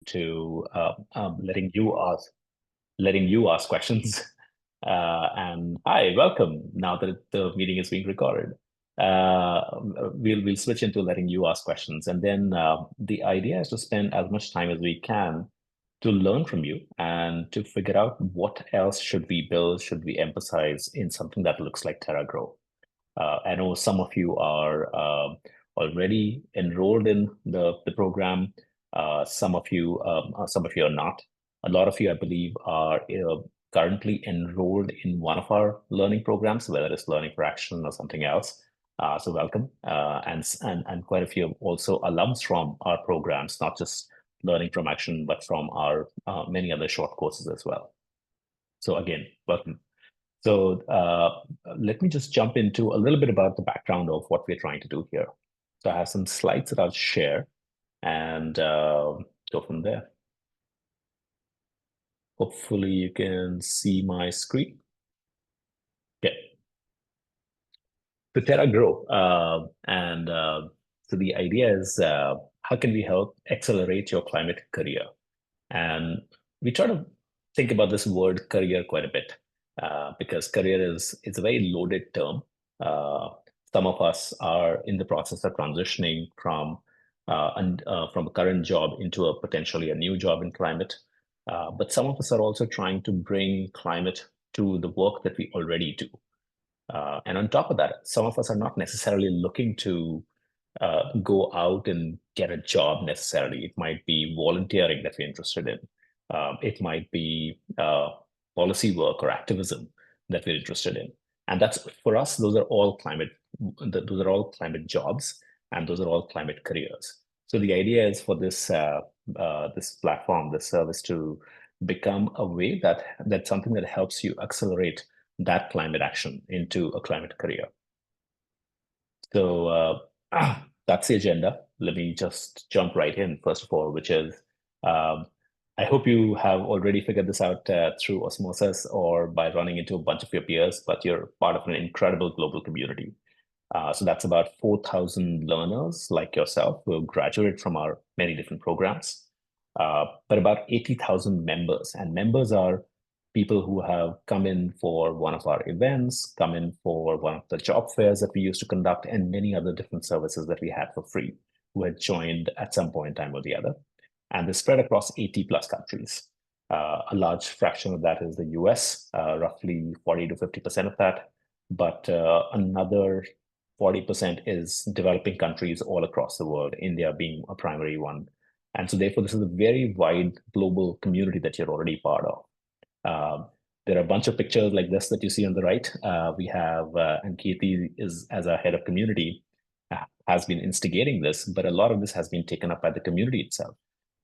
to letting you ask questions. And hi, welcome. Now that the meeting is being recorded, we'll switch into letting you ask questions, and then the idea is to spend as much time as we can to learn from you and to figure out what else should we build, should we emphasize in something that looks like Terra Grow. I know some of you are already enrolled in the program. Some of you are not. A lot of you, I believe, are currently enrolled in one of our learning programs, whether it's Learning for Action or something else. So welcome, and quite a few also alums from our programs, not just Learning from Action, but from our many other short courses as well. So again, welcome. So let me just jump into a little bit about the background of what we're trying to do here. So I have some slides that I'll share and go from there. Hopefully you can see my screen. Okay. So Terra Grow, and so the idea is how can we help accelerate your climate career? And we try to think about this word career quite a bit because career is a very loaded term. Uh, some of us are in the process of transitioning from a current job into a potentially a new job in climate. But some of us are also trying to bring climate to the work that we already do. And on top of that, some of us are not necessarily looking to go out and get a job necessarily. It might be volunteering that we're interested in. It might be policy work or activism that we're interested in. And that's for us, those are all climate jobs, and those are all climate careers. So the idea is for this platform, this service to become a way that's something that helps you accelerate that climate action into a climate career. So that's the agenda. Let me just jump right in, first of all, which is I hope you have already figured this out through osmosis or by running into a bunch of your peers, but you're part of an incredible global community. So that's about 4,000 learners like yourself who have graduated from our many different programs, but about 80,000 members. And members are people who have come in for one of our events, come in for one of the job fairs that we used to conduct, and many other different services that we had for free, who had joined at some point in time or the other. And they spread across 80 plus countries. A large fraction of that is the US, roughly 40 to 50% of that. But another 40% is developing countries all across the world, India being a primary one. And so therefore, this is a very wide global community that you're already part of. There are a bunch of pictures like this that you see on the right. We have, and Katie is, as our head of community, has been instigating this, but a lot of this has been taken up by the community itself,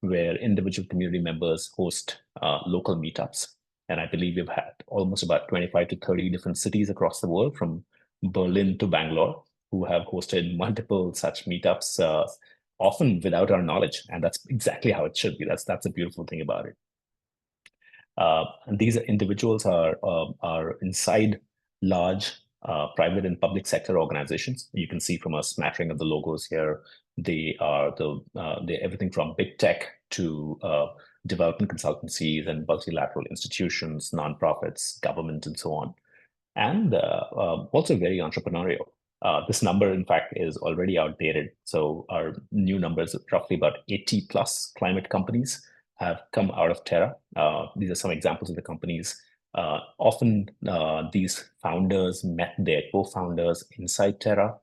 where individual community members host local meetups. And I believe we've had almost about 25 to 30 different cities across the world, from Berlin to Bangalore, who have hosted multiple such meetups, often without our knowledge. And that's exactly how it should be. That's a beautiful thing about it. And these individuals are inside large private and public sector organizations. You can see from a smattering of the logos here, they are they're everything from big tech to development consultancies and multilateral institutions, nonprofits, government, and so on. And also very entrepreneurial. This number, in fact, is already outdated. So our new number is roughly about 80 plus climate companies have come out of Terra. These are some examples of the companies. Often these founders met their co-founders inside Terra.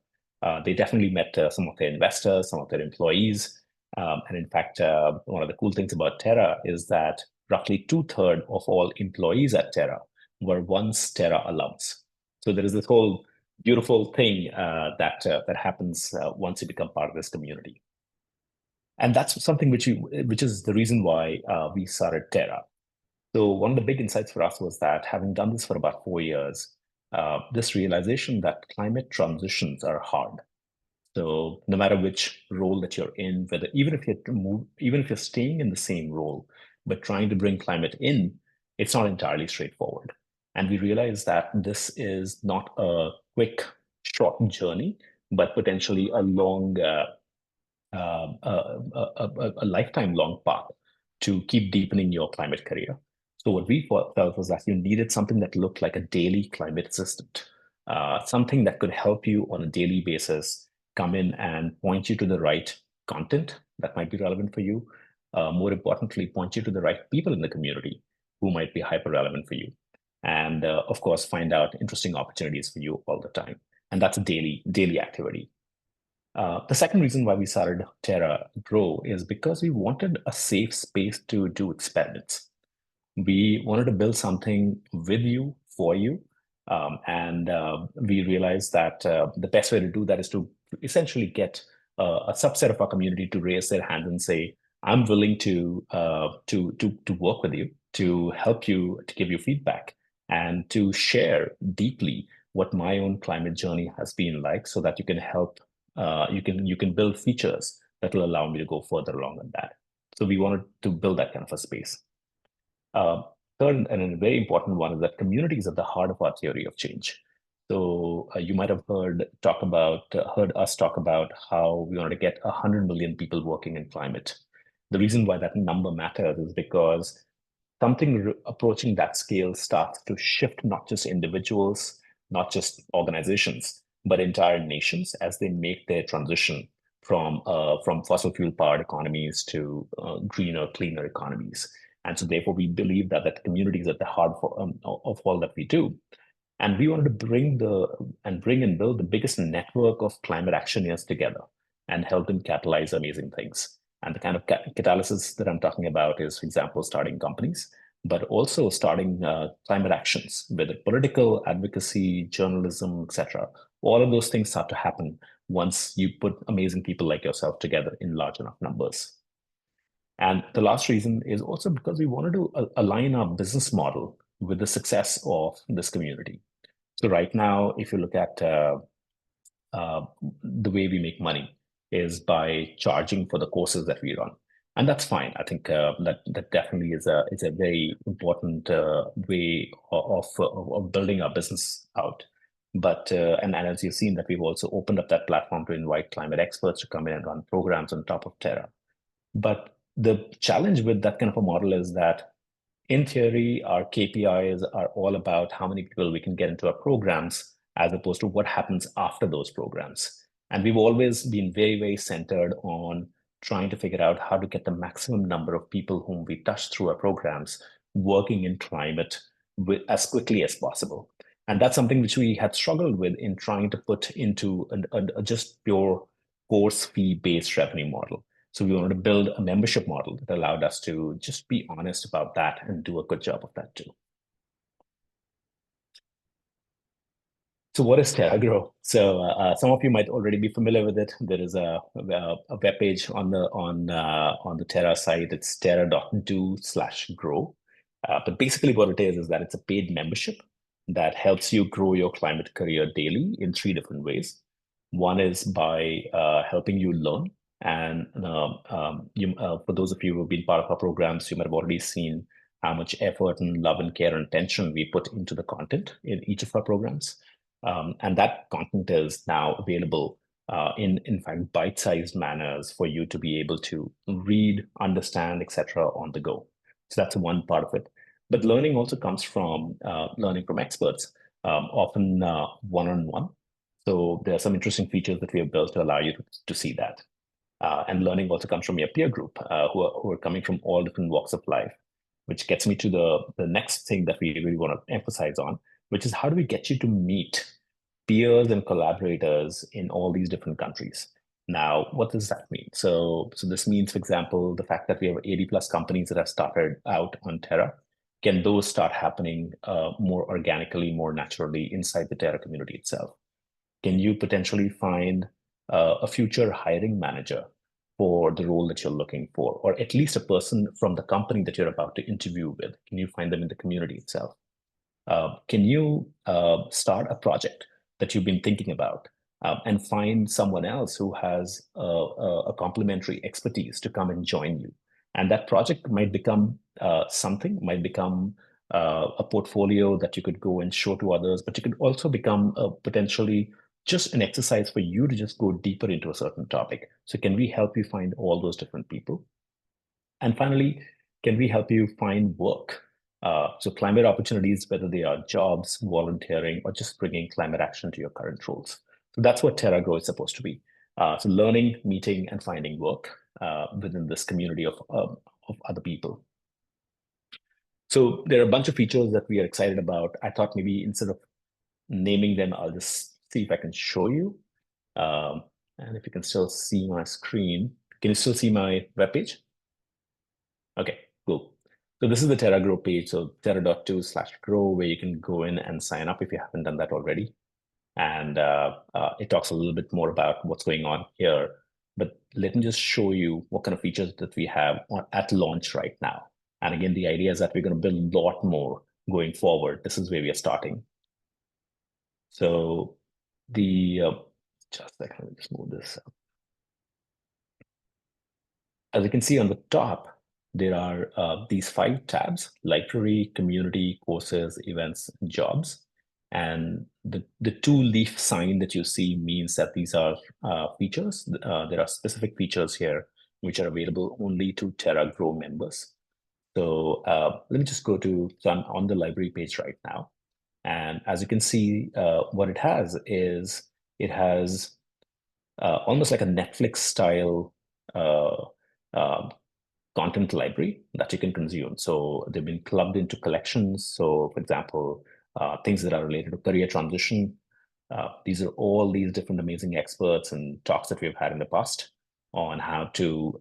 They definitely met some of their investors, some of their employees. And in fact, one of the cool things about Terra is that roughly 2/3 of all employees at Terra were once Terra alums. So there is this whole beautiful thing that happens once you become part of this community. And that's something which is the reason why we started Terra. So one of the big insights for us was that, having done this for about 4 years, this realization that climate transitions are hard. So no matter which role that you're in, whether even if you're staying in the same role, but trying to bring climate in, it's not entirely straightforward. And we realized that this is not a quick, short journey, but potentially a long, a lifetime long path. to keep deepening your climate career. So what we felt was that you needed something that looked like a daily climate assistant, something that could help you on a daily basis, come in and point you to the right content that might be relevant for you. More importantly, point you to the right people in the community who might be hyper relevant for you. And of course, find out interesting opportunities for you all the time. And that's a daily activity. The second reason why we started Terra Grow is because we wanted a safe space to do experiments. We wanted to build something with you, for you. And we realized that the best way to do that is to essentially get a subset of our community to raise their hands and say, I'm willing to work with you, to help you, to give you feedback, and to share deeply what my own climate journey has been like so that you can help, you can build features that will allow me to go further along on that. So we wanted to build that kind of a space. Uh, Third, and a very important one, is that community is at the heart of our theory of change. So you might have heard us talk about how we want to get 100 million people working in climate. The reason why that number matters is because something approaching that scale starts to shift not just individuals, not just organizations, but entire nations as they make their transition from fossil fuel powered economies to greener, cleaner economies. And so, therefore, we believe that community is at the heart of all that we do. And we wanted to bring and build the biggest network of climate actioneers together and help them catalyze amazing things. And the kind of catalysis that I'm talking about is, for example, starting companies, but also starting climate actions, whether political advocacy, journalism, etc. All of those things start to happen once you put amazing people like yourself together in large enough numbers. And the last reason is also because we wanted to align our business model with the success of this community. So right now, if you look at the way we make money is by charging for the courses that we run, and that's fine. I think that definitely is a very important way of building our business out. But and as you've seen, that we've also opened up that platform to invite climate experts to come in and run programs on top of Terra. But the challenge with that kind of a model is that, in theory, our KPIs are all about how many people we can get into our programs as opposed to what happens after those programs. And we've always been very centered on trying to figure out how to get the maximum number of people whom we touch through our programs working in climate as quickly as possible. And that's something which we had struggled with in trying to put into a just pure course fee-based revenue model. So we wanted to build a membership model that allowed us to just be honest about that and do a good job of that too. So what is Terra Grow? So some of you might already be familiar with it. There is a web page on the Terra site. It's Terra.do/grow. But basically, what it is that it's a paid membership that helps you grow your climate career daily in three different ways. One is by helping you learn. And for those of you who have been part of our programs, you might have already seen how much effort and love and care and attention we put into the content in each of our programs. And that content is now available in fact, bite-sized manners for you to be able to read, understand, etc. on the go. So that's one part of it. But learning also comes from learning from experts, often one-on-one. So there are some interesting features that we have built to allow you to see that. And learning also comes from your peer group who are coming from all different walks of life, which gets me to the next thing that we really want to emphasize on, which is how do we get you to meet peers and collaborators in all these different countries? Now, what does that mean? So this means, for example, the fact that we have 80 plus companies that have started out on Terra. Can those start happening more organically, more naturally inside the Terra community itself? Can you potentially find a future hiring manager for the role that you're looking for, or at least a person from the company that you're about to interview with? Can you find them in the community itself? Can you start a project that you've been thinking about and find someone else who has a complementary expertise to come and join you? And that project might become might become a portfolio that you could go and show to others, but it could also become potentially just an exercise for you to just go deeper into a certain topic. So can we help you find all those different people? And finally, can we help you find work? So climate opportunities, whether they are jobs, volunteering, or just bringing climate action to your current roles. So that's what Terra Grow is supposed to be. So learning, meeting, and finding work within this community of other people. So there are a bunch of features that we are excited about. I thought maybe instead of naming them, I'll just see if I can show you. And if you can still see my screen, can you still see my webpage? Okay, cool. So this is the Terra Grow page. So Terra.do/grow, where you can go in and sign up if you haven't done that already. And it talks a little bit more about what's going on here. But let me just show you what kind of features that we have at launch right now. And again, the idea is that we're going to build a lot more going forward. This is where we are starting. So the just a second, let me just move this up. As you can see on the top, there are these 5 tabs: library, community, courses, events, jobs. And the 2-leaf sign that you see means that these are features. There are specific features here which are available only to Terra Grow members. So let me just go to, so I'm on the library page right now. And as you can see, what it has is it has almost like a Netflix style content library that you can consume. So they've been clubbed into collections. So for example, things that are related to career transition. These are all these different amazing experts and talks that we've had in the past on how to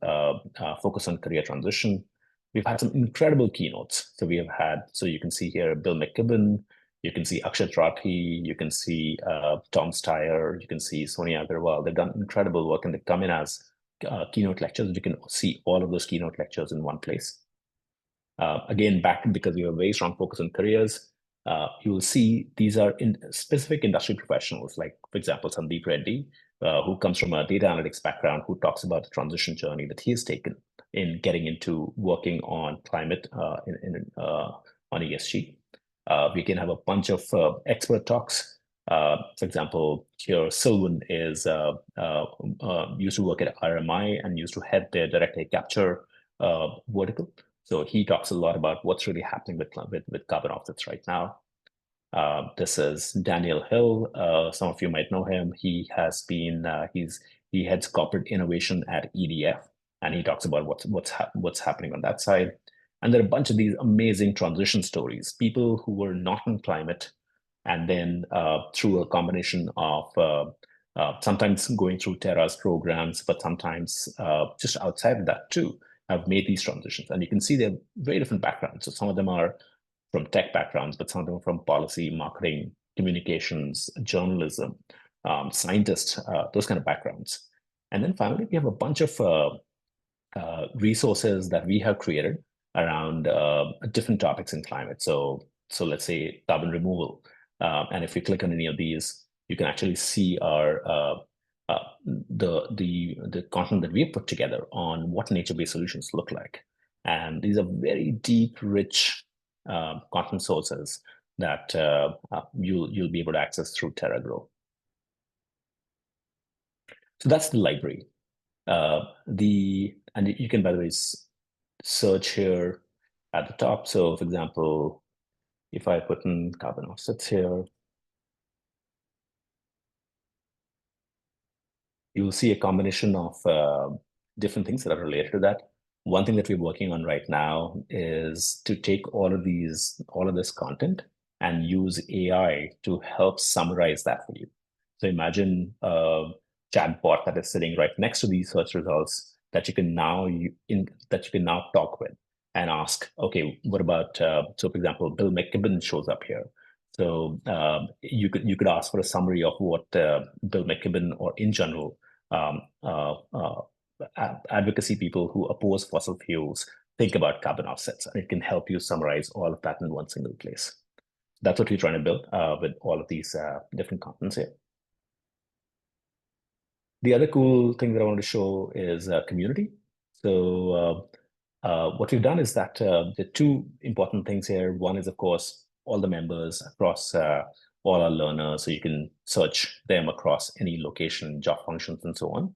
focus on career transition. We've had some incredible keynotes. So we have had, so you can see here, Bill McKibben, you can see Akshat Rathi, you can see Tom Steyer, you can see Sonia Agarwal. They've done incredible work and they come in as keynote lectures. You can see all of those keynote lectures in one place. Again, back because we have a very strong focus on careers, you will see these are in specific industry professionals, like, for example, Sandeep Reddy, who comes from a data analytics background, who talks about the transition journey that he has taken in getting into working on climate on ESG. We can have a bunch of expert talks. For example, here Sylvan is used to work at RMI and used to head their direct air capture vertical. So he talks a lot about what's really happening with carbon offsets right now. This is Daniel Hill. Some of you might know him. He has been he heads corporate innovation at EDF, and he talks about what's happening on that side. And there are a bunch of these amazing transition stories, people who were not in climate, and then through a combination of sometimes going through Terra's programs, but sometimes just outside of that too, have made these transitions. And you can see they're very different backgrounds. So some of them are from tech backgrounds, but some of them from policy, marketing, communications, journalism, scientists, those kind of backgrounds. And then finally, we have a bunch of resources that we have created around different topics in climate. So let's say carbon removal. And if you click on any of these, you can actually see our the content that we have put together on what nature-based solutions look like. And these are very deep, rich content sources that you'll be able to access through Terra Grow. So that's the library. And you can, by the way, search here at the top. So for example, if I put in carbon offsets here, you'll see a combination of different things that are related to that. One thing that we're working on right now is to take all of this content and use AI to help summarize that for you. So imagine a chatbot that is sitting right next to these search results that you can now talk with and ask, okay, what about so for example, Bill McKibben shows up here. So you could ask for a summary of what Bill McKibben, or in general, advocacy people who oppose fossil fuels think about carbon offsets, and it can help you summarize all of that in one single place. That's what we're trying to build with all of these different contents here. The other cool thing that I wanted to show is community. So what we've done is that the 2 important things here. One is, of course, all the members across all our learners, so you can search them across any location, job functions, and so on.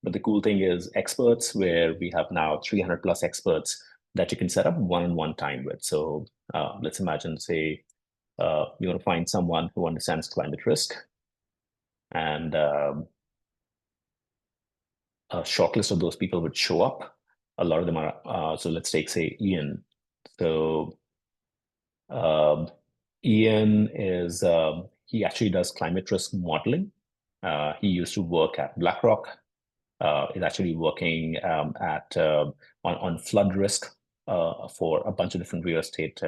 But the cool thing is experts, where we have now 300 plus experts that you can set up one-on-one time with. So let's imagine, say, you want to find someone who understands climate risk, and a short list of those people would show up. A lot of them are, so let's take, say, Ian. So um, Ian is, he actually does climate risk modeling. He used to work at BlackRock. Is actually working on flood risk for a bunch of different real estate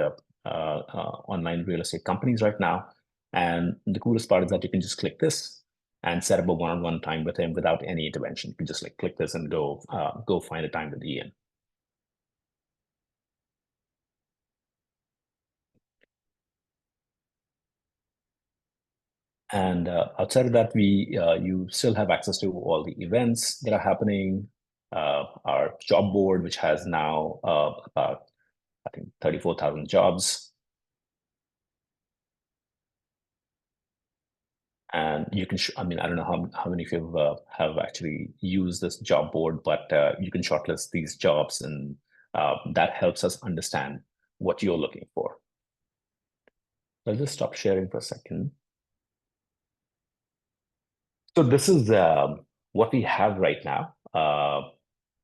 online real estate companies right now. And the coolest part is that you can just click this and set up a one-on-one time with him without any intervention. You can just like click this and go find a time with Ian. And outside of that, you still have access to all the events that are happening. Our job board, which has now about, I think, 34,000 jobs. And you can, I mean, I don't know how many of you have actually used this job board, but you can shortlist these jobs, and that helps us understand what you're looking for. I'll just stop sharing for a second. So this is what we have right now.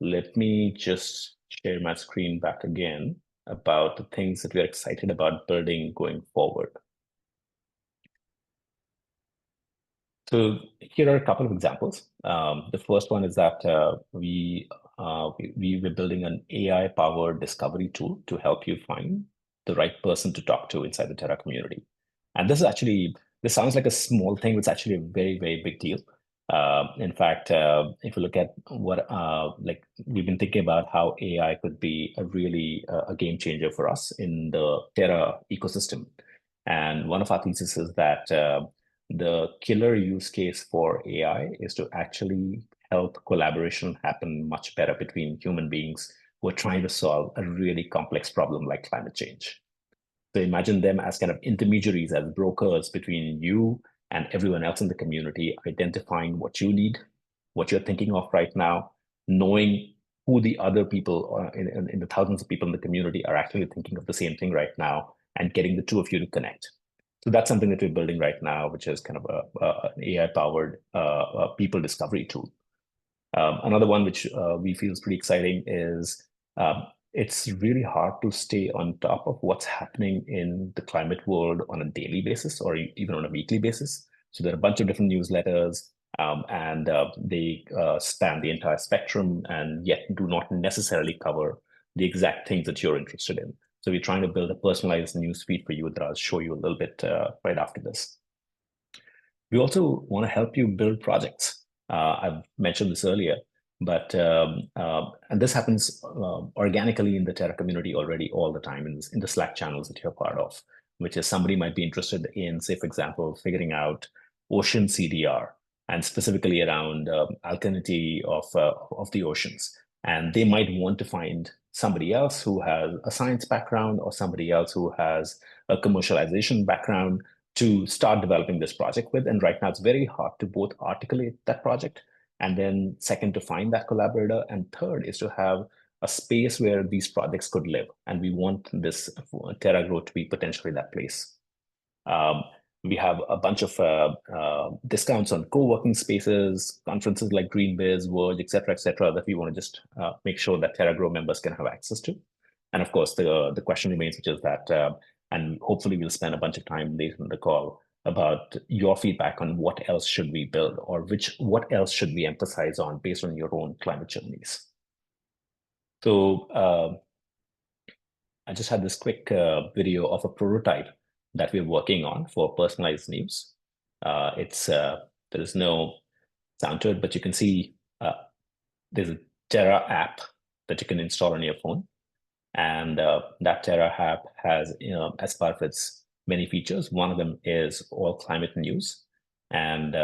Let me just share my screen back again about the things that we're excited about building going forward. So here are a couple of examples. The first one is that we were building an AI-powered discovery tool to help you find the right person to talk to inside the Terra community. And this sounds like a small thing, but it's actually a very, very big deal. In fact, if you look at what, like we've been thinking about how AI could be a game changer for us in the Terra ecosystem. And one of our theses is that the killer use case for AI is to actually help collaboration happen much better between human beings who are trying to solve a really complex problem like climate change. So imagine them as kind of intermediaries, as brokers between you and everyone else in the community, identifying what you need, what you're thinking of right now, knowing who the other people in the thousands of people in the community are actually thinking of the same thing right now, and getting the two of you to connect. So that's something that we're building right now, which is kind of an AI-powered people discovery tool. Another one which we feel is pretty exciting is it's really hard to stay on top of what's happening in the climate world on a daily basis or even on a weekly basis. So there are a bunch of different newsletters, and they span the entire spectrum and yet do not necessarily cover the exact things that you're interested in. So we're trying to build a personalized news feed for you that I'll show you a little bit right after this. We also want to help you build projects. I've mentioned this earlier, but and this happens organically in the Terra community already all the time in the Slack channels that you're part of, which is somebody might be interested in, say, for example, figuring out ocean CDR and specifically around alkalinity of the oceans. And they might want to find somebody else who has a science background or somebody else who has a commercialization background to start developing this project with. And right now, it's very hard to both articulate that project, and then second, to find that collaborator, and third is to have a space where these projects could live. And we want this Terra Grow to be potentially that place. We have a bunch of discounts on co-working spaces, conferences like GreenBiz, Verge, et cetera, that we want to just make sure that Terra Grow members can have access to. And of course, the question remains, which is that, and hopefully we'll spend a bunch of time later in the call about your feedback on what else should we build, or what else should we emphasize on based on your own climate journeys. So I just had this quick video of a prototype that we're working on for personalized news. There is no sound to it, but you can see there's a Terra app that you can install on your phone. And that Terra app has, as part of its many features, one of them is all climate news. And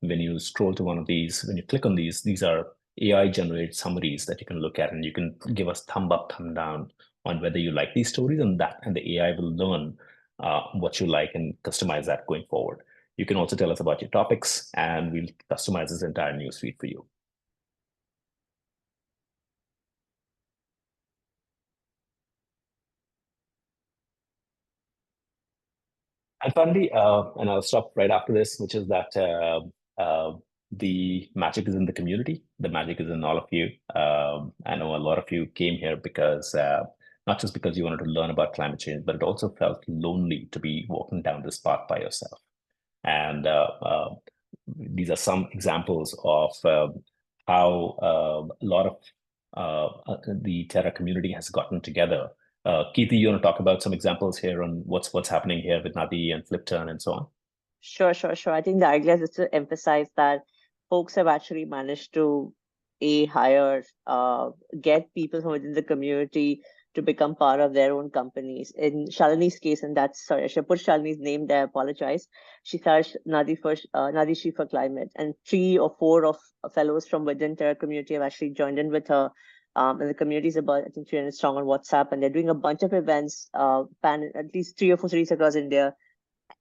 when you scroll to one of these, when you click on these are AI generated summaries that you can look at, and you can give us thumb up, thumb down on whether you like these stories, and the AI will learn what you like and customize that going forward. You can also tell us about your topics, and we'll customize this entire news feed for you. And finally, and I'll stop right after this, which is that the magic is in the community. The magic is in all of you. I know a lot of you came here because not just because you wanted to learn about climate change, but it also felt lonely to be walking down this path by yourself. And these are some examples of how a lot of the Terra community has gotten together. Keerthi, you want to talk about some examples here on what's happening here with Nadi and Flipturn and so on? Sure. I think the idea is to emphasize that folks have actually managed to hire, get people from within the community to become part of their own companies. In Shalini's case, and that's, sorry, I should put Shalini's name there, I apologize. She started Nadi She for Climate, and 3 or 4 of fellows from within Terra community have actually joined in with her. And the community is about, I think, 300 strong on WhatsApp, and they're doing a bunch of events, at least 3 or 4 cities across India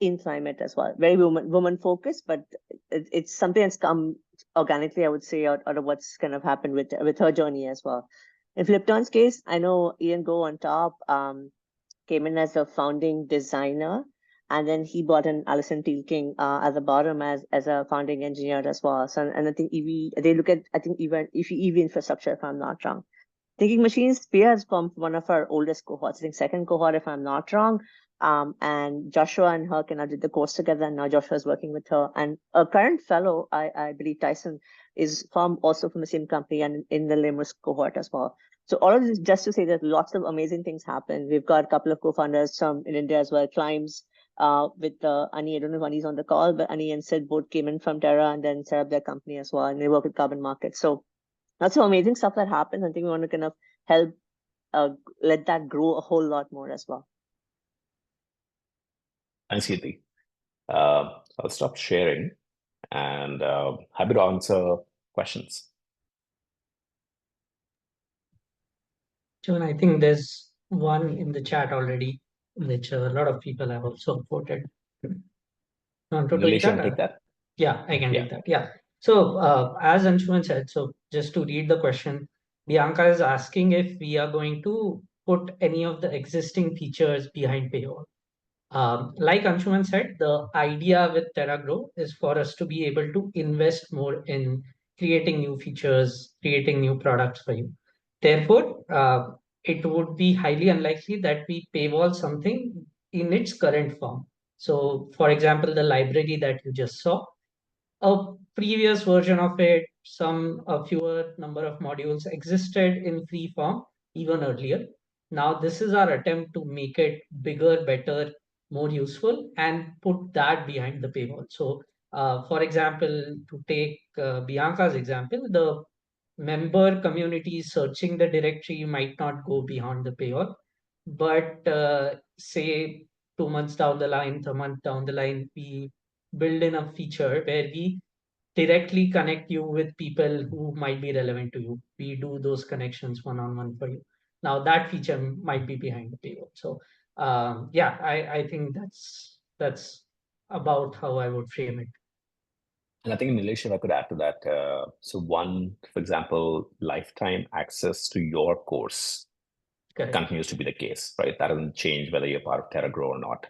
in climate as well. Very woman focused, but it's something that's come organically, I would say, out of what's kind of happened with her journey as well. In Flipturn's case, I know Ian Go on top came in as a founding designer, and then he brought in Alison Teelking at the bottom as a founding engineer as well. So, and I think they look at, I think, even EV infrastructure, if I'm not wrong. Thinking Machines, Pia has from one of our oldest cohorts, I think second cohort, if I'm not wrong. And Joshua and her kind of did the course together, and now Joshua is working with her. And a current fellow, I believe Tyson, is also from the same company and in the Lemurs cohort as well. So all of this just to say that lots of amazing things happen. We've got a couple of co-founders from in India as well, Climbs, with Ani. I don't know if Ani's on the call, but Ani and Sid both came in from Terra and then set up their company as well, and they work with carbon markets. So that's some amazing stuff that happens. I think we want to kind of help let that grow a whole lot more as well. Thanks, Keerthi. I'll stop sharing and happy to answer questions. John, I think there's one in the chat already, which a lot of people have also voted. Want to take that? Yeah, I can take that. Yeah. So as Anshuman said, so just to read the question, Bianca is asking if we are going to put any of the existing features behind paywall. Like Anshuman said, the idea with Terra Grow is for us to be able to invest more in creating new features, creating new products for you. Therefore, it would be highly unlikely that we paywall something in its current form. So, for example, the library that you just saw, a previous version of it, a fewer number of modules existed in free form even earlier. Now, this is our attempt to make it bigger, better, more useful, and put that behind the paywall. So, for example, to take Bianca's example, the member community searching the directory might not go beyond the paywall, but say 2 months down the line, 3 months down the line, we build in a feature where we directly connect you with people who might be relevant to you. We do those connections one-on-one for you. Now that feature might be behind the paywall. So yeah, I think that's about how I would frame it. And I think, Nilesh, if I could add to that, so one, for example, lifetime access to your course continues to be the case, right? That doesn't change whether you're part of Terra Grow or not.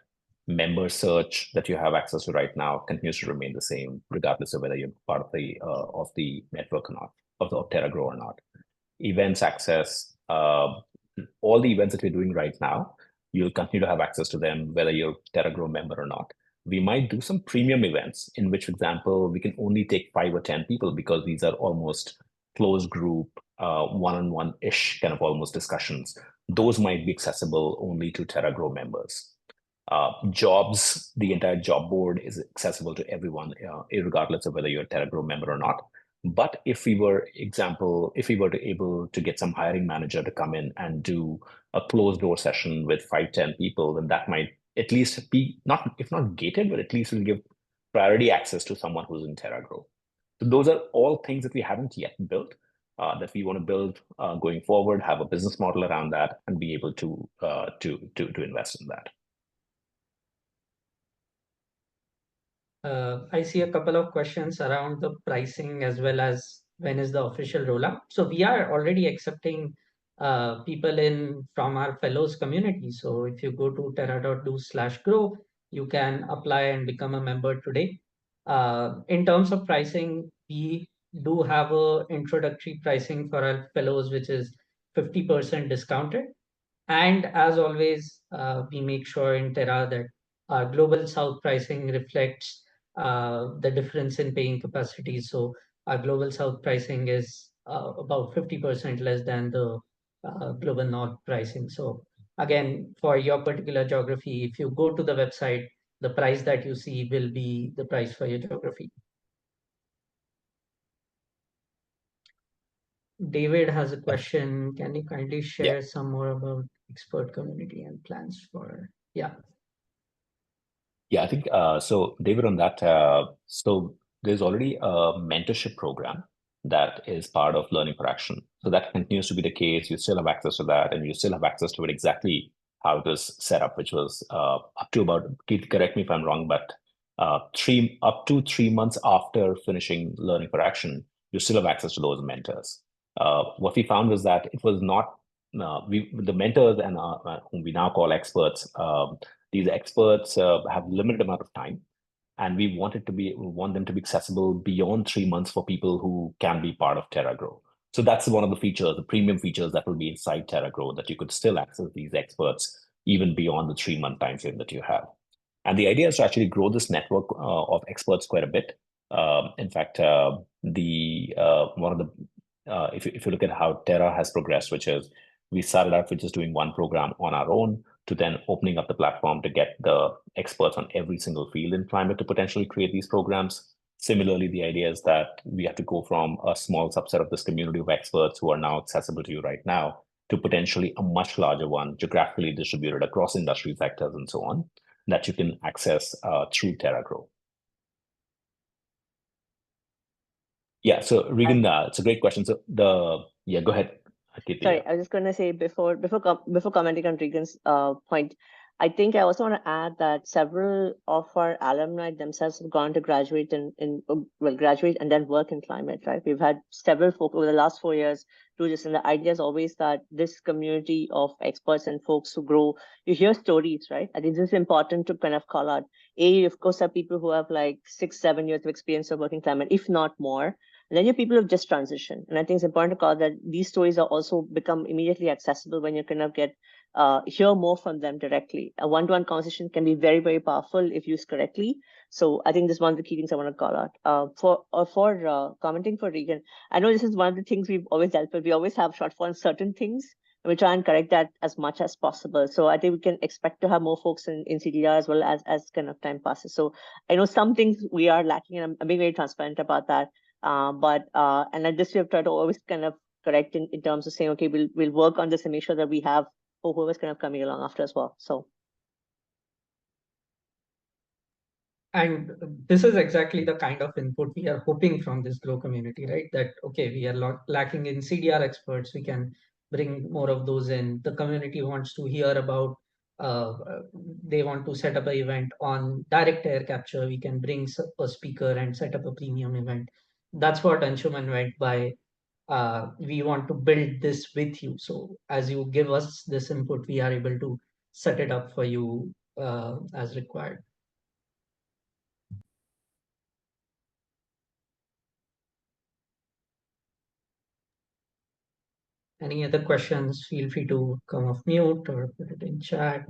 Member search that you have access to right now continues to remain the same, regardless of whether you're part of the network or not, of Terra Grow or not. Events access, all the events that we're doing right now, you'll continue to have access to them, whether you're Terra Grow member or not. We might do some premium events in which, for example, we can only take 5 or 10 people because these are almost closed group, one-on-one-ish kind of almost discussions. Those might be accessible only to Terra Grow members. Jobs, the entire job board is accessible to everyone, regardless of whether you're a Terra Grow member or not. But if we were able to get some hiring manager to come in and do a closed door session with 5-10 people, then that might at least be if not gated, but at least will give priority access to someone who's in Terra Grow. So those are all things that we haven't yet built, that we want to build going forward, have a business model around that, and be able to invest in that. I see a couple of questions around the pricing as well as when is the official rollout. So we are already accepting people from our fellows community. So if you go to Terra.do/grow, you can apply and become a member today. In terms of pricing, we do have a introductory pricing for our fellows, which is 50% discounted. And as always, we make sure in Terra that our global south pricing reflects the difference in paying capacity. So our global south pricing is about 50% less than the global north pricing. So again, for your particular geography, if you go to the website, the price that you see will be the price for your geography. David has a question. Can you kindly share some more about expert community and plans for, Yeah, I think so, David, on that, so there's already a mentorship program that is part of Learning for Action. So that continues to be the case. You still have access to that, and you still have access to it exactly how it was set up, which was up to about, Keith, correct me if I'm wrong, but up to 3 months after finishing Learning for Action, you still have access to those mentors. What we found was that it was not, the mentors and whom we now call experts, these experts have limited amount of time, and we want them to be accessible beyond 3 months for people who can be part of Terra Grow. So that's one of the features, the premium features that will be inside Terra Grow, that you could still access these experts even beyond the 3-month time frame that you have. And the idea is to actually grow this network of experts quite a bit. In fact, one of the if you look at how Terra has progressed, which is we started out with just doing one program on our own, to then opening up the platform to get the experts on every single field in climate to potentially create these programs. Similarly, the idea is that we have to go from a small subset of this community of experts who are now accessible to you right now to potentially a much larger one, geographically distributed across industry sectors and so on, that you can access through Terra Grow. Yeah, so Regan, it's a great question. So go ahead. Sorry, I was just going to say before commenting on Regan's point, I think I also want to add that several of our alumni themselves have gone to graduate graduate and then work in climate, right? We've had several folk over the last 4 years do this, and the idea is always that this community of experts and folks who grow, you hear stories, right? I think this is important to kind of call out. Of course, are people who have like 6-7 years of experience of working climate, if not more. And then you have people who've just transitioned. And I think it's important to call that these stories are also become immediately accessible when you kind of get hear more from them directly. A one-to-one conversation can be very, very powerful if used correctly. So I think this is one of the key things I want to call out. For commenting for Regan, I know this is one of the things we've always dealt with. We always have shortfall on certain things, and we try and correct that as much as possible. So I think we can expect to have more folks in CDR as well as kind of time passes. So I know some things we are lacking, and I'm being very transparent about that. And at this we have tried to always kind of correct in terms of saying, okay, we'll work on this and make sure that we have for whoever's kind of coming along after as well. So. And this is exactly the kind of input we are hoping from this Grow community, right? That, okay, we are lacking in CDR experts. We can bring more of those in. The community wants to hear about, they want to set up an event on direct air capture. We can bring a speaker and set up a premium event. That's what Anshuman meant by we want to build this with you. So as you give us this input, we are able to set it up for you as required. Any other questions? Feel free to come off mute or put it in chat.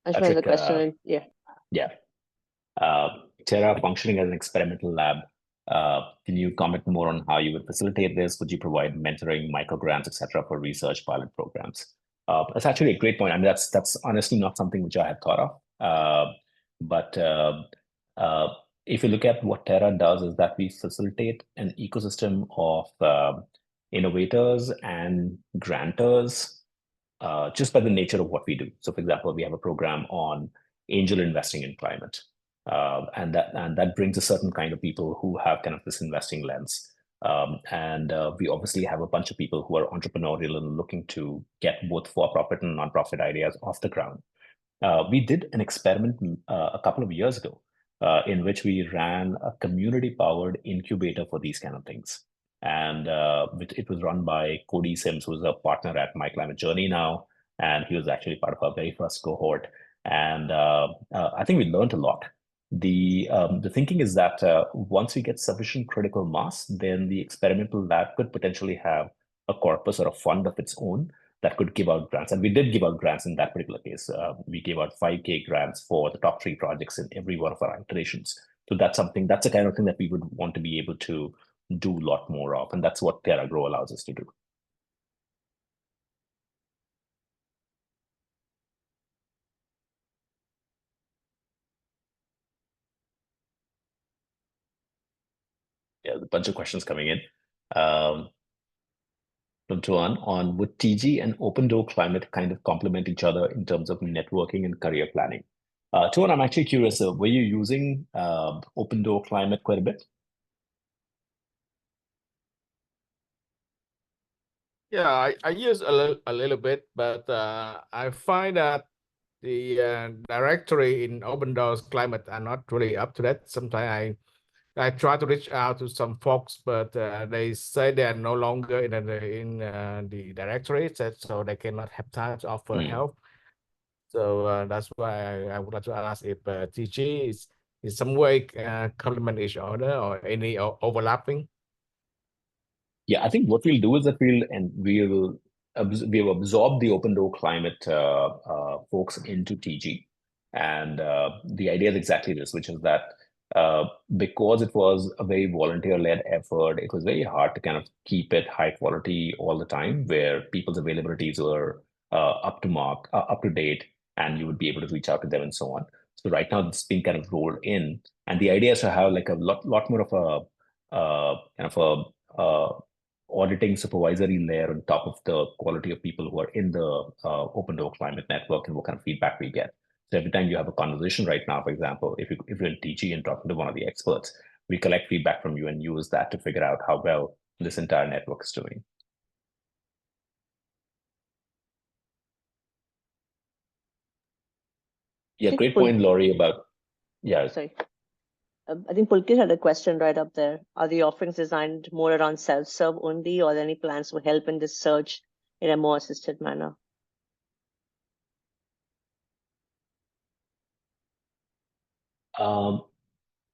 Patrick, question. Terra functioning as an experimental lab. Can you comment more on how you would facilitate this? Would you provide mentoring, micro grants, etc., for research pilot programs? That's actually a great point. I mean, that's honestly not something which I had thought of. But if you look at what Terra does, is that we facilitate an ecosystem of innovators and grantors just by the nature of what we do. So, for example, we have a program on angel investing in climate. And that brings a certain kind of people who have kind of this investing lens. We obviously have a bunch of people who are entrepreneurial and looking to get both for-profit and non-profit ideas off the ground. We did an experiment a couple of years ago in which we ran a community-powered incubator for these kind of things. and it was run by Cody Sims, who's a partner at My Climate Journey now, and he was actually part of our very first cohort. And I think we learned a lot. The thinking is that once we get sufficient critical mass, then the experimental lab could potentially have a corpus or a fund of its own that could give out grants. And we did give out grants in that particular case. We gave out 5K grants for the top 3 projects in every one of our iterations. So that's the kind of thing that we would want to be able to do a lot more of. And that's what Terra Grow allows us to do. Yeah, a bunch of questions coming in. From Tuan on would TG and Open Door Climate kind of complement each other in terms of networking and career planning? Tuan, I'm actually curious, were you using Open Door Climate quite a bit? Yeah, I use a little bit, but I find that the directory in Open Doors Climate are not really up to date. Sometimes I try to reach out to some folks, but they say they are no longer in the directory, so they cannot have time to offer help. So that's why I would like to ask if TG is in some way complement each other or any overlapping. Yeah, I think what we'll do is that we'll absorb the Open Door Climate folks into TG, and the idea is exactly this, which is that because it was a very volunteer-led effort, it was very hard to kind of keep it high quality all the time, where people's availabilities were up to date, and you would be able to reach out to them and so on. So right now it's being kind of rolled in, and the idea is to have like a lot more of a kind of a auditing supervisory layer on top of the quality of people who are in the Open Door Climate Network and what kind of feedback we get. So every time you have a conversation right now, for example, if you're in TG and talking to one of the experts, we collect feedback from you and use that to figure out how well this entire network is doing. Yeah, great point, Laurie, about, yeah. Sorry. I think Pulkit had a question right up there. Are the offerings designed more around self-serve only, or are there any plans to help in this search in a more assisted manner?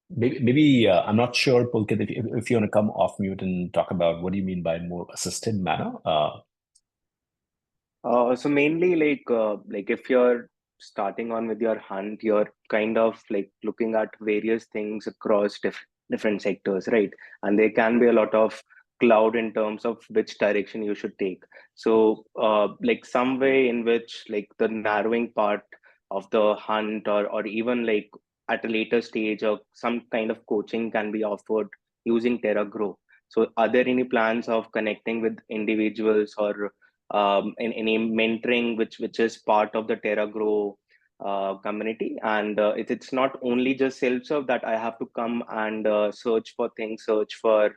Maybe I'm not sure, Pulkit, if you want to come off mute and talk about what do you mean by more assisted manner? So mainly like if you're starting on with your hunt, you're kind of like looking at various things across different sectors, right? And there can be a lot of cloud in terms of which direction you should take. So like some way in which like the narrowing part of the hunt or even like at a later stage or some kind of coaching can be offered using Terra Grow. So are there any plans of connecting with individuals or in any mentoring which is part of the Terra Grow community? And it's not only just self-serve that I have to come and search for things, search for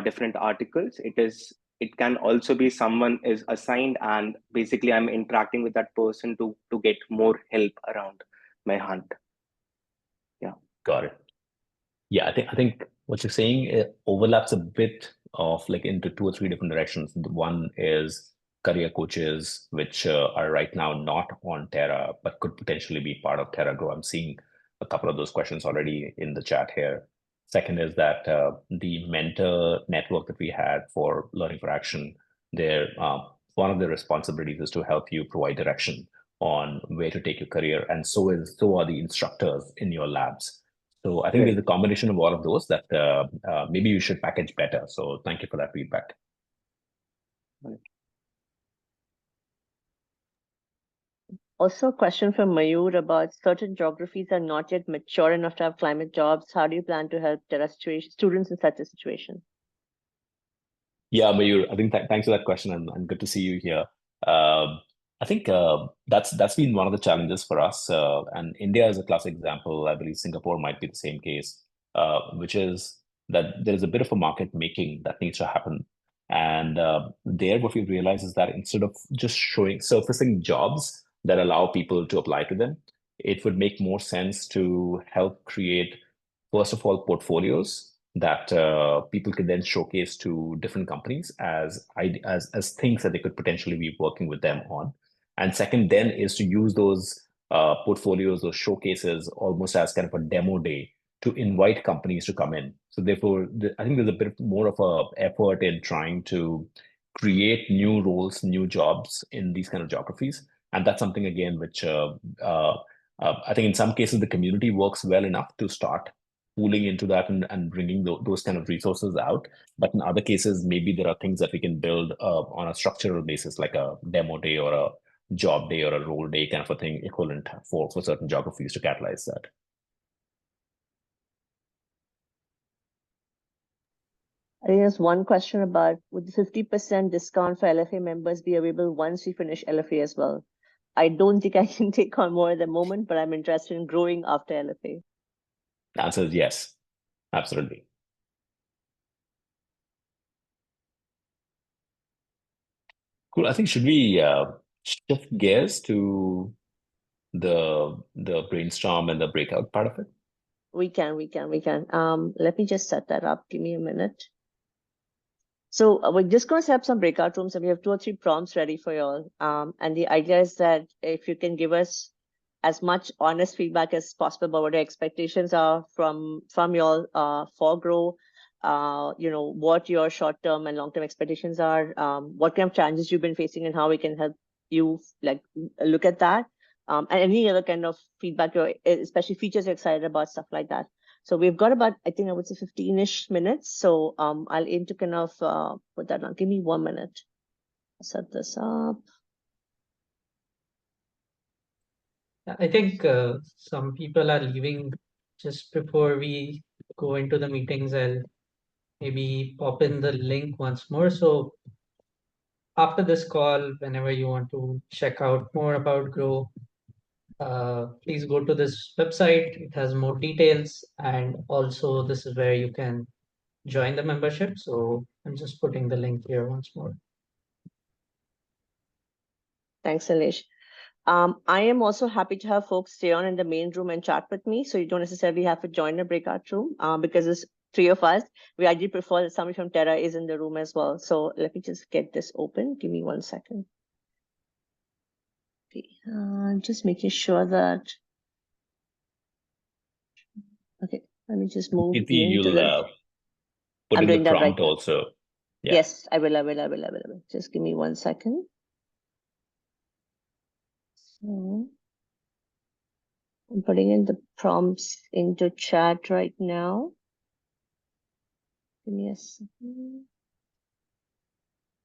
different articles. It can also be someone is assigned and basically I'm interacting with that person to get more help around my hunt. Yeah. Got it. Yeah, I think what you're saying overlaps a bit of like into 2 or 3 different directions. One is career coaches, which are right now not on Terra, but could potentially be part of Terra Grow. I'm seeing a couple of those questions already in the chat here. Second is that the mentor network that we had for Learning for Action, there, one of the responsibilities is to help you provide direction on where to take your career, and so are the instructors in your labs. So I think there's a combination of all of those that maybe you should package better. So thank you for that feedback. Also, a question from Mayur about certain geographies are not yet mature enough to have climate jobs. How do you plan to help Terra students in such a situation? Yeah, Mayur, I think thanks for that question, and good to see you here. I think that's been one of the challenges for us, and India is a classic example. I believe Singapore might be the same case, which is that there is a bit of a market making that needs to happen. And there, what we've realized is that instead of just surfacing jobs that allow people to apply to them, it would make more sense to help create, first of all, portfolios that people can then showcase to different companies as things that they could potentially be working with them on. And second then is to use those portfolios or showcases almost as kind of a demo day to invite companies to come in. So therefore, I think there's a bit more of a effort in trying to create new roles, new jobs in these kind of geographies. And that's something, again, which I think in some cases the community works well enough to start pooling into that and bringing those kind of resources out. But in other cases, maybe there are things that we can build on a structural basis, like a demo day or a job day or a role day kind of a thing equivalent for certain geographies to catalyze that. I think there's one question about, would the 50% discount for LFA members be available once we finish LFA as well? I don't think I can take on more at the moment, but I'm interested in growing after LFA. The answer is yes, absolutely. Cool. I think should we shift gears to the brainstorm and the breakout part of it? We can. Let me just set that up. Give me a minute. So we're just going to set up some breakout rooms, and we have 2 or 3 prompts ready for you all. And the idea is that if you can give us as much honest feedback as possible about what your expectations are from you all for Grow, what your short-term and long-term expectations are, what kind of challenges you've been facing, and how we can help you look at that, and any other kind of feedback, especially features you're excited about, stuff like that. So we've got about, I think I would say 15-ish minutes. So I'll aim to kind of put that on. Give me 1 minute. I'll set this up. I think some people are leaving just before we go into the meetings. I'll maybe pop in the link once more. So after this call, whenever you want to check out more about Grow, please go to this website. It has more details, and also this is where you can join the membership. So I'm just putting the link here once more. Thanks, Anish. I am also happy to have folks stay on in the main room and chat with me. So you don't necessarily have to join a breakout room because there's 3 of us. We actually prefer that somebody from Terra is in the room as well. So let me just get this open. Give me 1 second. Okay, just making sure that. Okay, let me just move into the. Put I'm in doing the that prompt right also. Yeah. Yes, I will. Just give me 1 second. So I'm putting in the prompts into chat right now. Give me a second.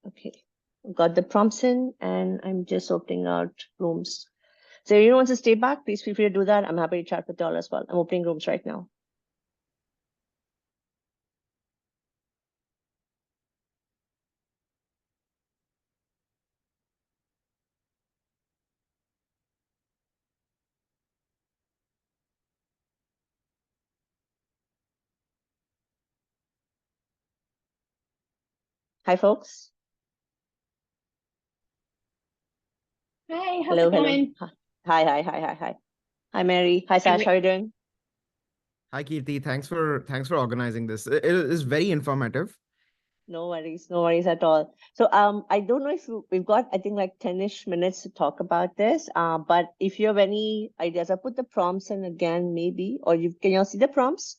Okay, I've got the prompts in and I'm just opening out rooms. So if anyone wants to stay back, please feel free to do that. I'm happy to chat with you all as well. I'm opening rooms right now. Hi, folks. Hi, how's it going? Hi. Hi, Mary. Hi, Sash. How are you doing? Hi, Kirti. Thanks for organizing this. It is very informative. No worries at all. So I don't know if we've got, I think, like 10-ish minutes to talk about this. But if you have any ideas, I'll put the prompts in again, maybe, or can you all see the prompts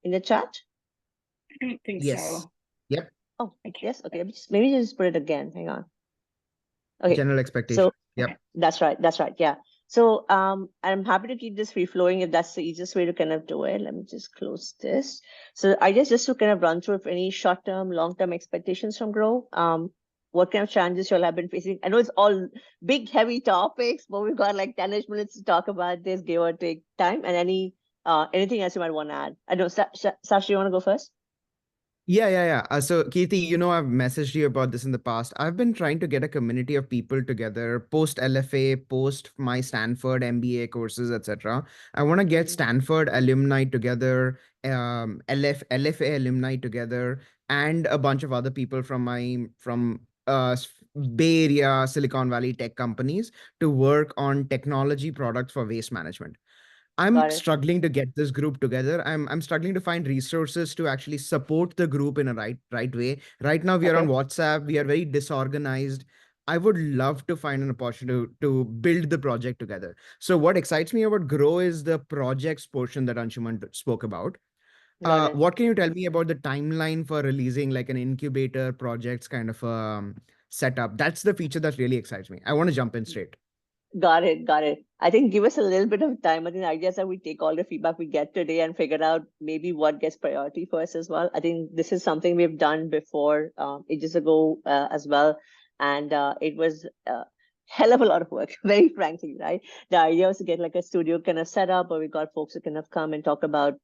in the chat? I don't think Yes. so. Yep. Oh, yes. Okay. Maybe just put it again. Hang on. Okay. General expectation. So yep. That's right. Yeah. So I'm happy to keep this free flowing if that's the easiest way to kind of do it. Let me just close this. So I guess just to kind of run through if any short-term, long-term expectations from Grow. What kind of challenges you all have been facing? I know it's all big, heavy topics, but we've got like 10-ish minutes to talk about this, give or take time. And anything else you might want to add? I know, Sash, you want to go first? Yeah. So, Kirti, I've messaged you about this in the past. I've been trying to get a community of people together, post LFA, post my Stanford MBA courses, etc. I want to get Stanford alumni together, LFA alumni together, and a bunch of other people from Bay Area, Silicon Valley tech companies to work on technology products for waste management. I'm struggling to get this group together. I'm struggling to find resources to actually support the group in a right way. Right now we are on WhatsApp. We are very disorganized. I would love to find an opportunity to build the project together. So what excites me about Grow is the projects portion that Anshuman spoke about. What can you tell me about the timeline for releasing like an incubator projects kind of setup? That's the feature that really excites me. I want to jump in straight. Got it. I think give us a little bit of time. I think the idea is that we take all the feedback we get today and figure out maybe what gets priority for us as well. I think this is something we've done before ages ago as well. And it was a hell of a lot of work, very frankly, right? The idea was to get like a studio kind of set up where we got folks who kind of come and talk about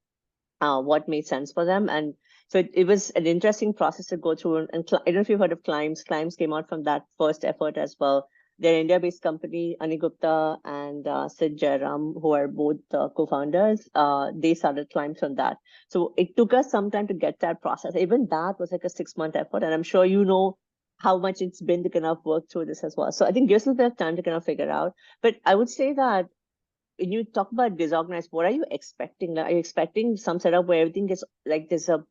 what made sense for them. And so it was an interesting process to go through. And I don't know if you've heard of Climbs. Climbs came out from that first effort as well. They're an India-based company. Ani Gupta and Sid Jairam, who are both co-founders, they started Climbs from that. So it took us some time to get that process. Even that was like a 6-month effort. And I'm sure you know how much it's been to kind of work through this as well. So I think gives us a bit of time to kind of figure out. But I would say that when you talk about disorganized, what are you expecting? Are you expecting some setup where everything is like there's a,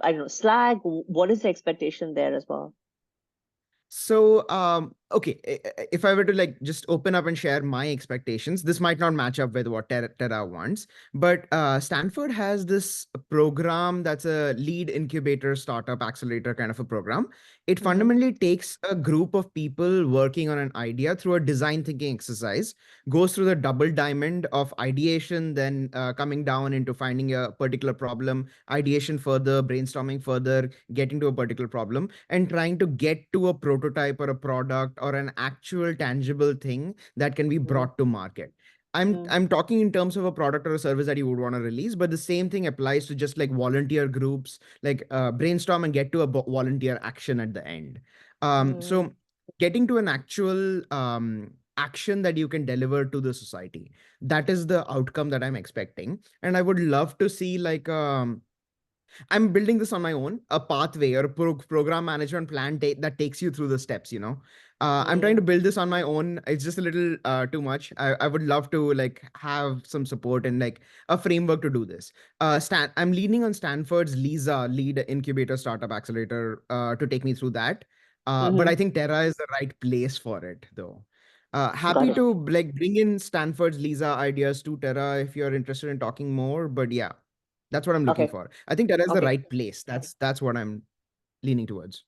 I don't know, Slack? What is the expectation there as well? So, okay, if I were to like just open up and share my expectations, this might not match up with what Terra wants, but Stanford has this program that's a lead incubator startup accelerator kind of a program. It fundamentally takes a group of people working on an idea through a design thinking exercise, goes through the double diamond of ideation, then coming down into finding a particular problem, ideation further, brainstorming further, getting to a particular problem, and trying to get to a prototype or a product or an actual tangible thing that can be brought to market. I'm talking in terms of a product or a service that you would want to release, but the same thing applies to just like volunteer groups, like brainstorm and get to a volunteer action at the end. So getting to an actual action that you can deliver to the society, that is the outcome that I'm expecting. And I would love to see like I'm building this on my own, a pathway or a program management plan that takes you through the steps, you know. I'm trying to build this on my own. It's just a little too much. I would love to like have some support and like a framework to do this. I'm leaning on Stanford's Lisa lead incubator startup accelerator to take me through that. But I think Terra is the right place for it though. Happy to like bring in Stanford's Lisa ideas to Terra if you're interested in talking more, but yeah. That's what I'm looking for. I think that is the right place. That's what I'm leaning towards.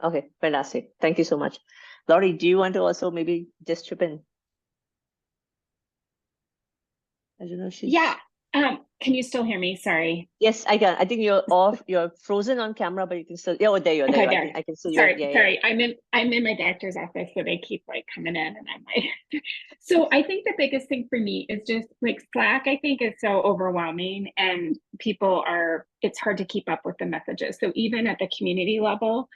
Okay, fantastic. Thank you so much. Laurie, do you want to also maybe just chip in? I don't know if she's... Yeah. Can you still hear me? Sorry. Yes, I can. I think you're off. You're frozen on camera, but you can still. Oh, there you are. Okay, there. I can see you. Sorry. I'm in my doctor's office, so they keep like coming in, and I'm like. So I think the biggest thing for me is just like Slack. I think is so overwhelming, and it's hard to keep up with the messages. So even at the community level,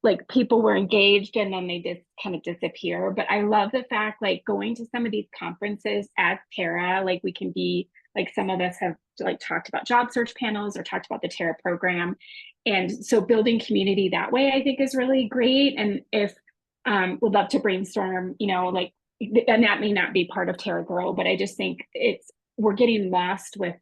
like people were engaged and then they just kind of disappear. But I love the fact, like going to some of these conferences at Terra, like we can be like, some of us have like talked about job search panels or talked about the Terra program. And so building community that way, I think is really great. And if would love to brainstorm, like, and that may not be part of Terra Grow, but I just think we're getting lost with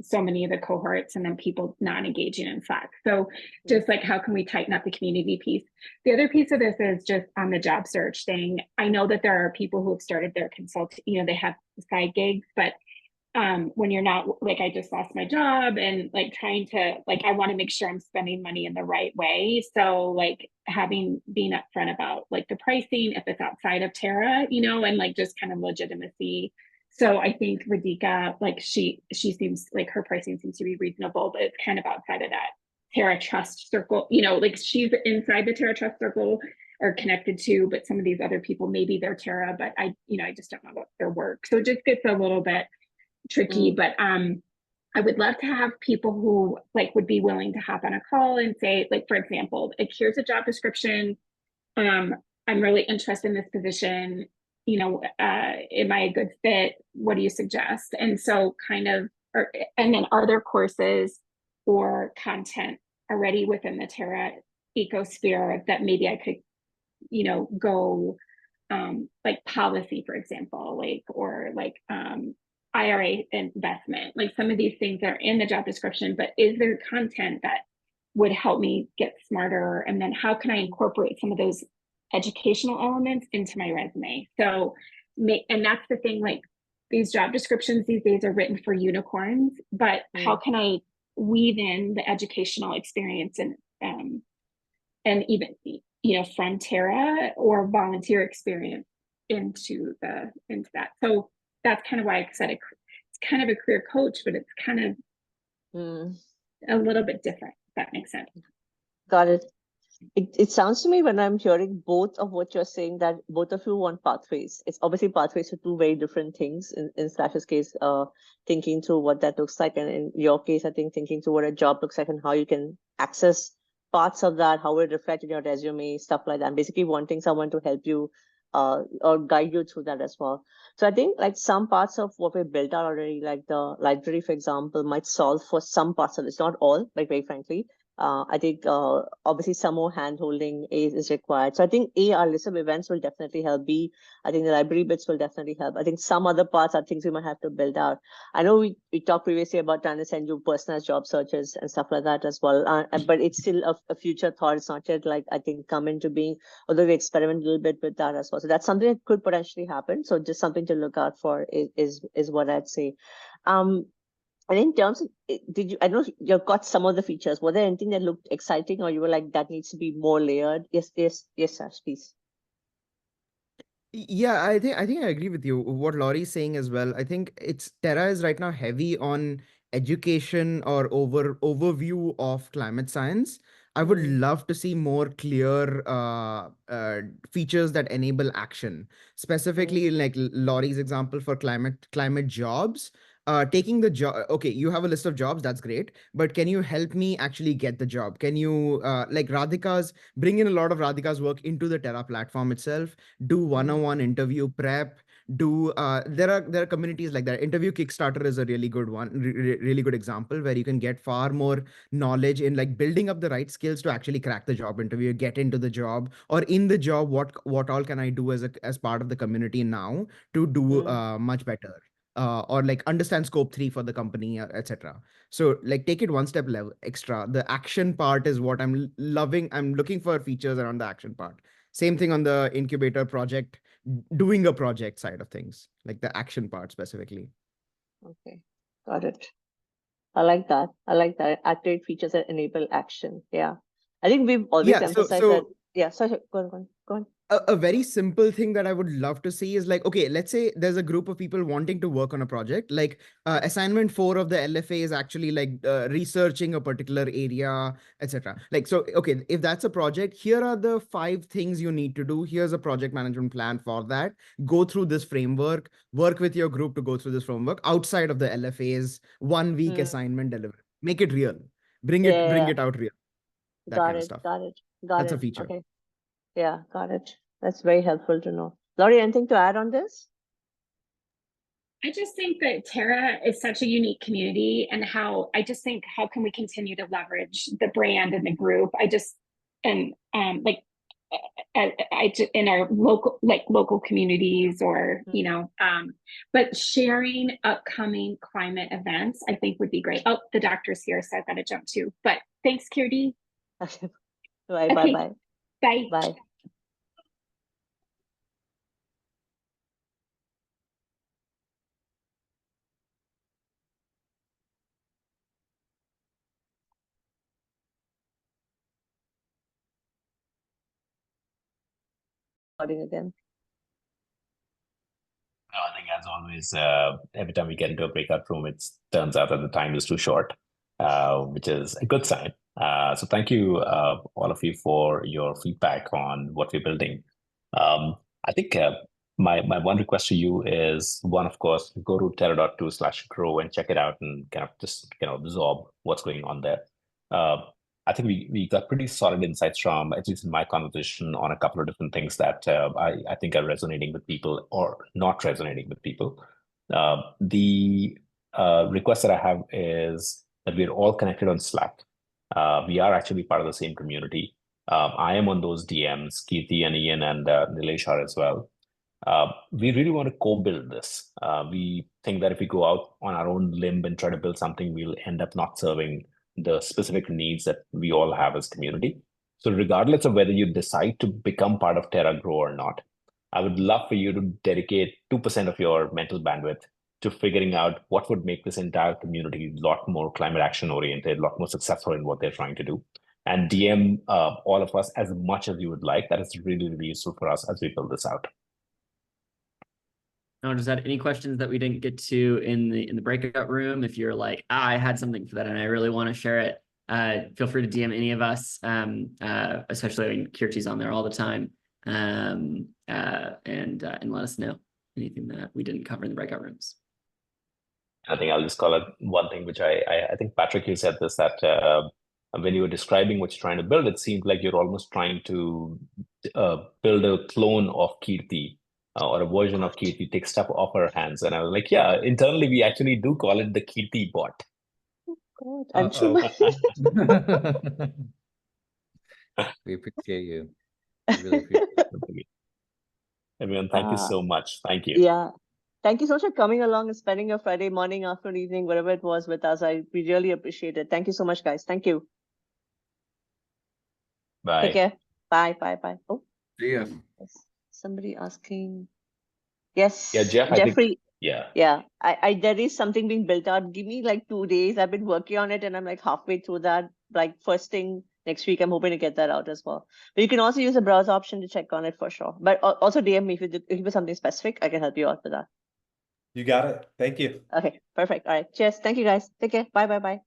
so many of the cohorts and then people not engaging in Slack. So just like, how can we tighten up the community piece? The other piece of this is just on the job search thing. I know that there are people who have started their they have side gigs, but when you're not, like, I just lost my job and like trying to, like, I want to make sure I'm spending money in the right way. So like being upfront about like the pricing, if it's outside of Terra, and like just kind of legitimacy. So I think Radhika, like she seems like her pricing seems to be reasonable, but it's kind of outside of that Terra Trust circle, like she's inside the Terra Trust circle or connected to, but some of these other people, maybe they're Terra, but I just don't know about their work. So it just gets a little bit tricky, but I would love to have people who like would be willing to hop on a call and say, like, for example, like, here's a job description. I'm really interested in this position. Am I a good fit? What do you suggest? And so and then are there courses or content already within the Terra ecosphere that maybe I could, go like policy, for example, like, or like IRA investment. Like some of these things are in the job description, but is there content that would help me get smarter? And then how can I incorporate some of those educational elements into my resume? So, and that's the thing, like these job descriptions these days are written for unicorns, but how can I weave in the educational experience and even, you know, from Terra or volunteer experience into that. So that's kind of why I said it's kind of a career coach, but it's kind of a little bit different, if that makes sense. Got it. It sounds to me when I'm hearing both of what you're saying that both of you want pathways. It's obviously pathways are two very different things. In Slash's case, thinking through what that looks like, and in your case, I think thinking through what a job looks like and how you can access parts of that, how it reflects in your resume, stuff like that. And basically wanting someone to help you or guide you through that as well. So I think like some parts of what we built out already, like the library, for example, might solve for some parts of it. It's not all, like very frankly. I think obviously some more hand-holding is required. So I think our list of events will definitely help. B, I think the library bits will definitely help. I think some other parts are things we might have to build out. I know we talked previously about trying to send you personalized job searches and stuff like that as well. But it's still a future thought. It's not yet like, I think, come into being, although we experiment a little bit with that as well. So that's something that could potentially happen. So just something to look out for is what I'd say. And in terms of, I know you've got some of the features. Was there anything that looked exciting or you were like, that needs to be more layered? Yes, Sash, please. Yeah, I think I agree with you. What Laurie's saying as well. I think Terra is right now heavy on education or overview of climate science. I would love to see more clear features that enable action. Specifically, like Laurie's example for climate jobs. Taking the job, okay, you have a list of jobs, that's great, but can you help me actually get the job? Can you like bring in a lot of Radhika's work into the Terra platform itself, do one-on-one interview prep, there are communities like that. Interview Kickstarter is a really good one, really good example where you can get far more knowledge in like building up the right skills to actually crack the job interview, get into the job, or in the job, what all can I do as part of the community now to do much better. Or like understand scope 3 for the company, etc. So like take it one step level extra. The action part is what I'm loving. I'm looking for features around the action part. Same thing on the incubator project, doing a project side of things, like the action part specifically. Okay, got it. I like that. Activate features that enable action. Yeah. I think we've always emphasized that. Yeah, sorry, go on. A very simple thing that I would love to see is like, okay, let's say there's a group of people wanting to work on a project. Like assignment 4 of the LFA is actually like researching a particular area, etc. Like, so, okay, if that's a project, here are the 5 things you need to do. Here's a project management plan for that. Go through this framework, work with your group to go through this framework outside of the LFA's 1 week assignment delivery. Make it real. Bring it out real. That kind of stuff. Got it. That's a feature. Okay. Yeah, got it. That's very helpful to know. Laurie, anything to add on this? I just think that Terra is such a unique community, and how can we continue to leverage the brand and the group? In our local communities, or but sharing upcoming climate events, I think would be great. Oh, the doctor's here, so I've got to jump too. But thanks, Kirti. Bye. Bye. Again. No, I think as always, every time we get into a breakout room, it turns out that the time is too short, which is a good sign. So thank you, all of you, for your feedback on what we're building. I think my one request to you is, one, of course, go to Terra.do/grow and check it out and kind of just absorb what's going on there. I think we got pretty solid insights from, at least in my conversation, on a couple of different things that I think are resonating with people or not resonating with people. The request that I have is that we're all connected on Slack. We are actually part of the same community. I am on those DMs, Kirti and Ian and Nilesh are as well. we really want to co-build this. We think that if we go out on our own limb and try to build something, we'll end up not serving the specific needs that we all have as community. So regardless of whether you decide to become part of Terra Grow or not, I would love for you to dedicate 2% of your mental bandwidth to figuring out what would make this entire community a lot more climate action oriented, a lot more successful in what they're trying to do. And DM all of us as much as you would like. That is really, really useful for us as we build this out. I'll just add any questions that we didn't get to in the breakout room. If you're like, I had something for that and I really want to share it, feel free to DM any of us, especially when Kirti's on there all the time, and let us know anything that we didn't cover in the breakout rooms. I think I'll just call it one thing, which I think, Patrick, you said this, that when you were describing what you're trying to build, it seemed like you're almost trying to build a clone of Kirti, or a version of Kirti, take stuff off her hands. And I was like, yeah, internally, we actually do call it the Kirti bot. Oh, God, Anshuman. We appreciate you. We really appreciate it. Everyone, thank you so much. Thank you. Yeah. Thank you so much for coming along and spending your Friday morning, afternoon, evening, whatever it was with us. We really appreciate it. Thank you so much, guys. Thank you. Bye. Take care. Bye. Bye. Oh. See ya. Somebody asking. Yes. Yeah, Jeff, Jeffrey. I think, yeah. Yeah. There is something being built out. Give me like 2 days. I've been working on it and I'm like halfway through that. Like first thing next week, I'm hoping to get that out as well. But you can also use the browse option to check on it for sure. But also DM me if you have something specific, I can help you out with that. You got it. Thank you. Okay, perfect. All right. Cheers. Thank you guys. Take care. Bye.